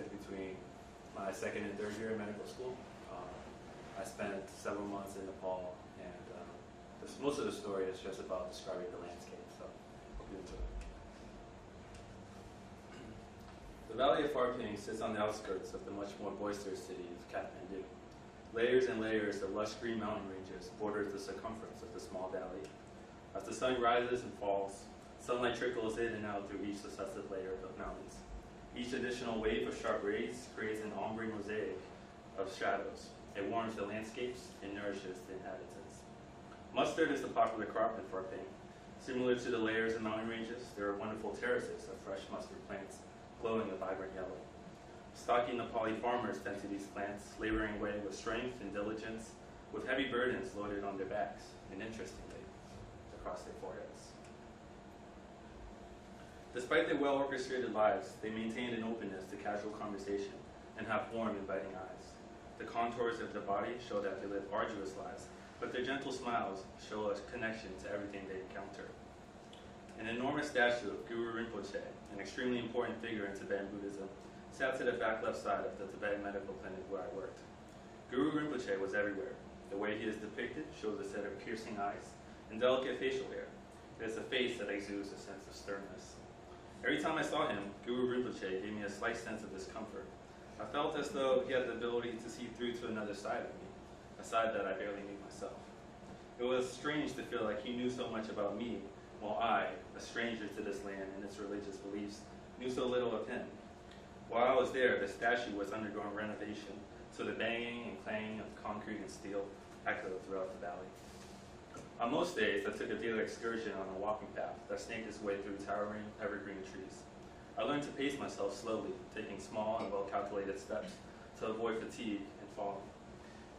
transition between my second and third year in medical school. I spent several months in Nepal, and most of the story is just about describing the landscape, so hope you enjoy it. The Valley of Pharping sits on the outskirts of the much more boisterous city of Kathmandu. Layers and layers of lush green mountain ranges border the circumference of the small valley. As the sun rises and falls, sunlight trickles in and out through each successive layer of mountains. Each additional wave of sharp rays creates an ombre mosaic of shadows. It warms the landscapes and nourishes the inhabitants. Mustard is the popular crop in Pharping. Similar to the layers of mountain ranges, there are wonderful terraces of fresh mustard plants, glowing a vibrant yellow. Stocky Nepali farmers tend to these plants, laboring away with strength and diligence, with heavy burdens loaded on their backs, and interestingly, across their foreheads. Despite their well-orchestrated lives, they maintain an openness to casual conversation and have warm, inviting eyes. The contours of their body show that they live arduous lives, but their gentle smiles show a connection to everything they encounter. An enormous statue of Guru Rinpoche, an extremely important figure in Tibetan Buddhism, sat to the back left side of the Tibetan medical clinic where I worked. Guru Rinpoche was everywhere. The way he is depicted shows a set of piercing eyes and delicate facial hair. It is a face that exudes a sense of sternness. Every time I saw him, Guru Rinpoche gave me a slight sense of discomfort. I felt as though he had the ability to see through to another side of me, a side that I barely knew myself. It was strange to feel like he knew so much about me, while I, a stranger to this land and its religious beliefs, knew so little of him. While I was there, the statue was undergoing renovation, so the banging and clanging of concrete and steel echoed throughout the valley. On most days, I took a daily excursion on a walking path that snaked its way through towering evergreen trees. I learned to pace myself slowly, taking small and well-calculated steps to avoid fatigue and falling.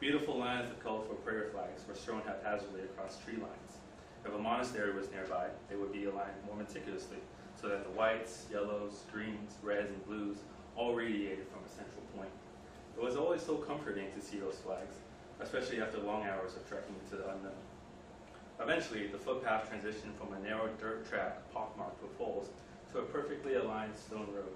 Beautiful lines of colorful prayer flags were strewn haphazardly across tree lines. If a monastery was nearby, they would be aligned more meticulously so that the whites, yellows, greens, reds, and blues all radiated from a central point. It was always so comforting to see those flags, especially after long hours of trekking into the unknown. Eventually, the footpath transitioned from a narrow dirt track pockmarked with holes to a perfectly aligned stone road.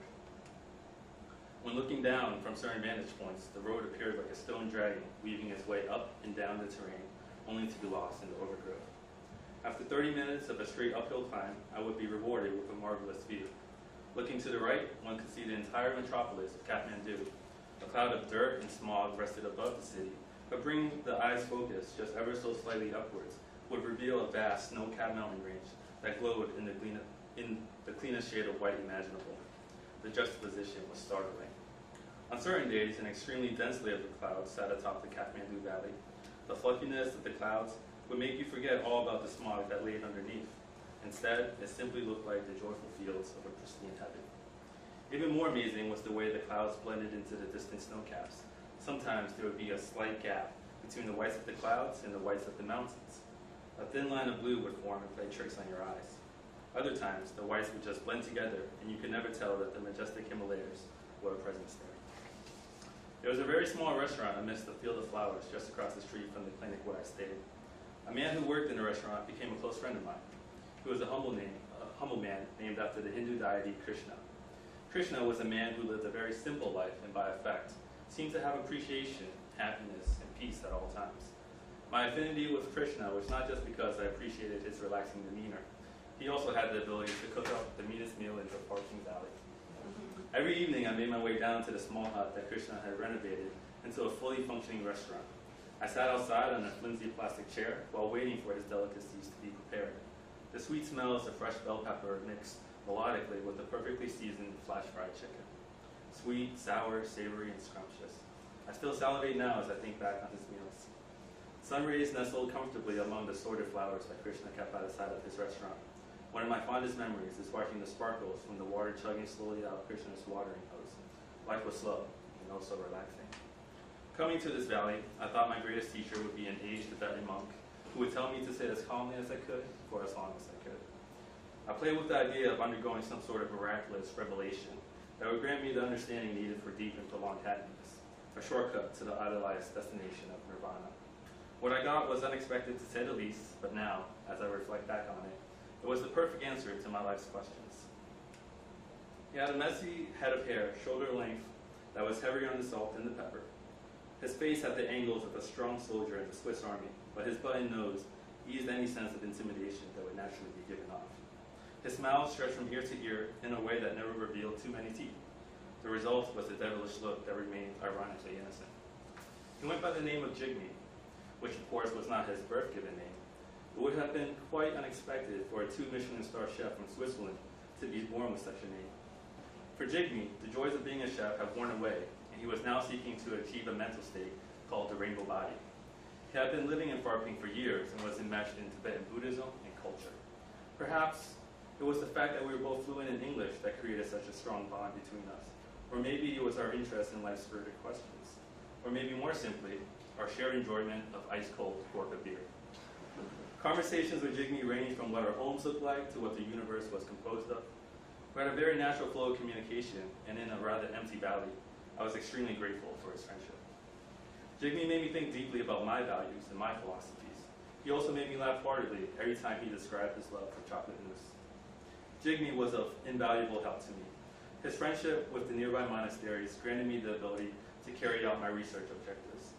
When looking down from certain vantage points, the road appeared like a stone dragon weaving its way up and down the terrain, only to be lost in the overgrowth. After 30 minutes of a straight uphill climb, I would be rewarded with a marvelous view. Looking to the right, one could see the entire metropolis of Kathmandu. A cloud of dirt and smog rested above the city, but bringing the eye's focus just ever so slightly upwards would reveal a vast snow-capped mountain range that glowed in the cleanest shade of white imaginable. The juxtaposition was startling. On certain days, an extremely dense layer of clouds sat atop the Kathmandu Valley. The fluffiness of the clouds would make you forget all about the smog that laid underneath. Instead, it simply looked like the joyful fields of a pristine heaven. Even more amazing was the way the clouds blended into the distant snowcaps. Sometimes there would be a slight gap between the whites of the clouds and the whites of the mountains. A thin line of blue would form and play tricks on your eyes. Other times, the whites would just blend together, and you could never tell that the majestic Himalayas were a presence there. There was a very small restaurant amidst the field of flowers just across the street from the clinic where I stayed. A man who worked in the restaurant became a close friend of mine. He was a humble man named after the Hindu deity Krishna. Krishna was a man who lived a very simple life and by effect seemed to have appreciation, happiness, and peace at all times. My affinity with Krishna was not just because I appreciated his relaxing demeanor. He also had the ability to cook up the meanest meal in the Pharping Valley. Every evening I made my way down to the small hut that Krishna had renovated into a fully functioning restaurant. I sat outside on a flimsy plastic chair while waiting for his delicacies to be prepared. The sweet smells of fresh bell pepper mixed melodically with the perfectly seasoned flash-fried chicken. Sweet, sour, savory, and scrumptious. I still salivate now as I think back on his meals. Sun rays nestled comfortably among the assorted flowers that Krishna kept by the side of his restaurant. One of my fondest memories is watching the sparkles from the water chugging slowly out of Krishna's watering hose. Life was slow and also relaxing. Coming to this valley, I thought my greatest teacher would be an aged Tibetan monk who would tell me to sit as calmly as I could for as long as I could. I played with the idea of undergoing some sort of miraculous revelation that would grant me the understanding needed for deep and prolonged happiness, a shortcut to the idolized destination of nirvana. What I got was unexpected to say the least, but now, as I reflect back on it, it was the perfect answer to my life's questions. He had a messy head of hair, shoulder length, that was heavier on the salt than the pepper. His face had the angles of a strong soldier in the Swiss army, but his button nose eased any sense of intimidation that would naturally be given off. His smile stretched from ear to ear in a way that never revealed too many teeth. The result was a devilish look that remained ironically innocent. He went by the name of Jigme, which of course was not his birth-given name. It would have been quite unexpected for a 2 Michelin star chef from Switzerland to be born with such a name. For Jigme, the joys of being a chef have worn away, and he was now seeking to achieve a mental state called the rainbow body. He had been living in Pharping for years and was enmeshed in Tibetan Buddhism and culture. Perhaps it was the fact that we were both fluent in English that created such a strong bond between us. Or maybe it was our interest in life-spirited questions. Or maybe more simply, our shared enjoyment of ice-cold Gorka beer. Conversations with Jigme ranged from what our homes looked like to what the universe was composed of. We had a very natural flow of communication, and in a rather empty valley, I was extremely grateful for his friendship. Jigme made me think deeply about my values and my philosophies. He also made me laugh heartily every time he described his love for chocolate mousse. Jigme was of invaluable help to me. His friendship with the nearby monasteries granted me the ability to carry out my research objectives.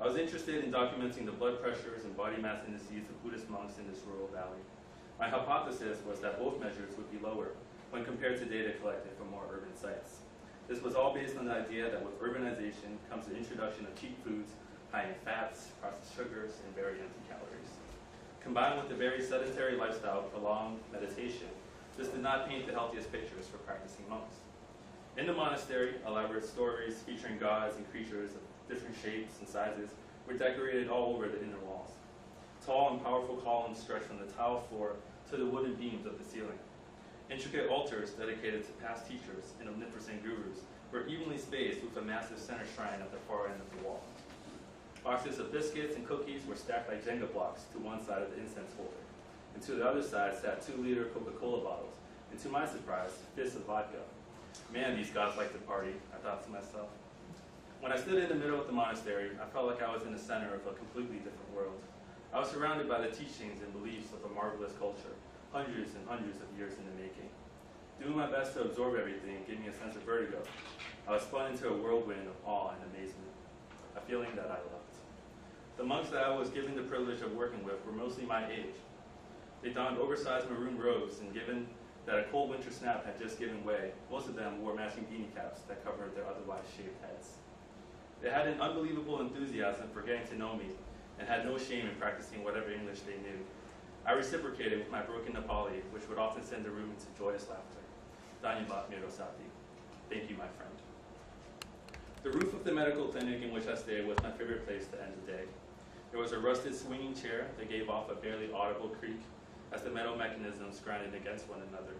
I was interested in documenting the blood pressures and body mass indices of Buddhist monks in this rural valley. My hypothesis was that both measures would be lower when compared to data collected from more urban sites. This was all based on the idea that with urbanization comes the introduction of cheap foods high in fats, processed sugars, and very empty calories. Combined with the very sedentary lifestyle of prolonged meditation, this did not paint the healthiest pictures for practicing monks. In the monastery, elaborate stories featuring gods and creatures of different shapes and sizes were decorated all over the inner walls. Tall and powerful columns stretched from the tile floor to the wooden beams of the ceiling. Intricate altars dedicated to past teachers and omnipresent gurus were evenly spaced with a massive center shrine at the far end of the wall. Boxes of biscuits and cookies were stacked like Jenga blocks to one side of the incense holder, and to the other side sat 2-liter Coca-Cola bottles, and to my surprise, fists of vodka. Man, these gods like to party, I thought to myself. When I stood in the middle of the monastery, I felt like I was in the center of a completely different world. I was surrounded by the teachings and beliefs of a marvelous culture, hundreds and hundreds of years in the making. Doing my best to absorb everything gave me a sense of vertigo. I was spun into a whirlwind of awe and amazement, a feeling that I loved. The monks that I was given the privilege of working with were mostly my age. They donned oversized maroon robes, and given that a cold winter snap had just given way, most of them wore matching beanie caps that covered their otherwise shaved heads. They had an unbelievable enthusiasm for getting to know me and had no shame in practicing whatever English they knew. I reciprocated with my broken Nepali, which would often send the room into joyous laughter. Dhanyabad Mirosati. Thank you, my friend. The roof of the medical clinic in which I stayed was my favorite place to end the day. There was a rusted swinging chair that gave off a barely audible creak as the metal mechanisms grinded against one another.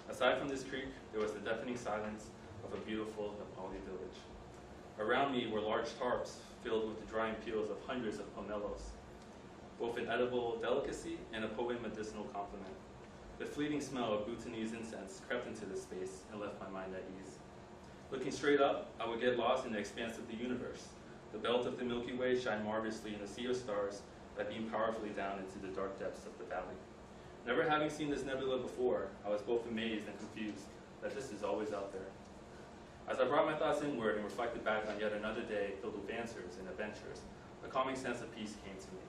Aside from this creak, there was the deafening silence of a beautiful Nepali village. Around me were large tarps filled with the drying peels of hundreds of pomelos, both an edible delicacy and a potent medicinal complement. The fleeting smell of Bhutanese incense crept into the space and left my mind at ease. Looking straight up, I would get lost in the expanse of the universe. The belt of the Milky Way shined marvelously in a sea of stars that beamed powerfully down into the dark depths of the valley. Never having seen this nebula before, I was both amazed and confused that this is always out there. As I brought my thoughts inward and reflected back on yet another day filled with answers and adventures, a calming sense of peace came to me.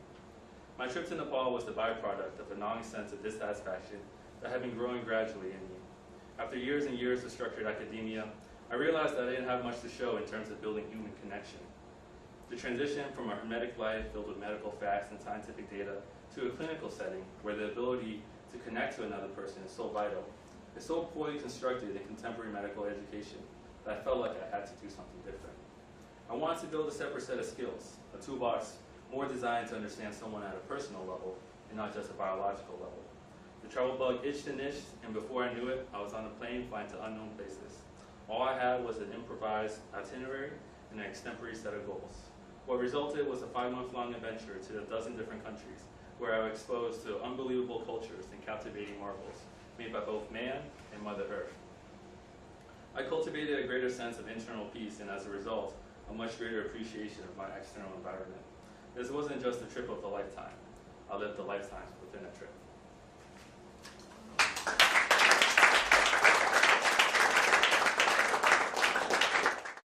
My trip to Nepal was the byproduct of a gnawing sense of dissatisfaction that had been growing gradually in me. After years and years of structured academia, I realized that I didn't have much to show in terms of building human connection. The transition from a hermetic life filled with medical facts and scientific data to a clinical setting where the ability to connect to another person is so vital is so poorly constructed in contemporary medical education that I felt like I had to do something different. I wanted to build a separate set of skills, a toolbox more designed to understand someone at a personal level and not just a biological level. The travel bug itched and itched, and before I knew it, I was on a plane flying to unknown places. All I had was an improvised itinerary and an extempore set of goals. What resulted was a 5-month-long adventure to a dozen different countries, where I was exposed to unbelievable cultures and captivating marvels made by both man and Mother Earth. I cultivated a greater sense of internal peace and, as a result, a much greater appreciation of my external environment. This wasn't just a trip of a lifetime. I lived a lifetime within a trip.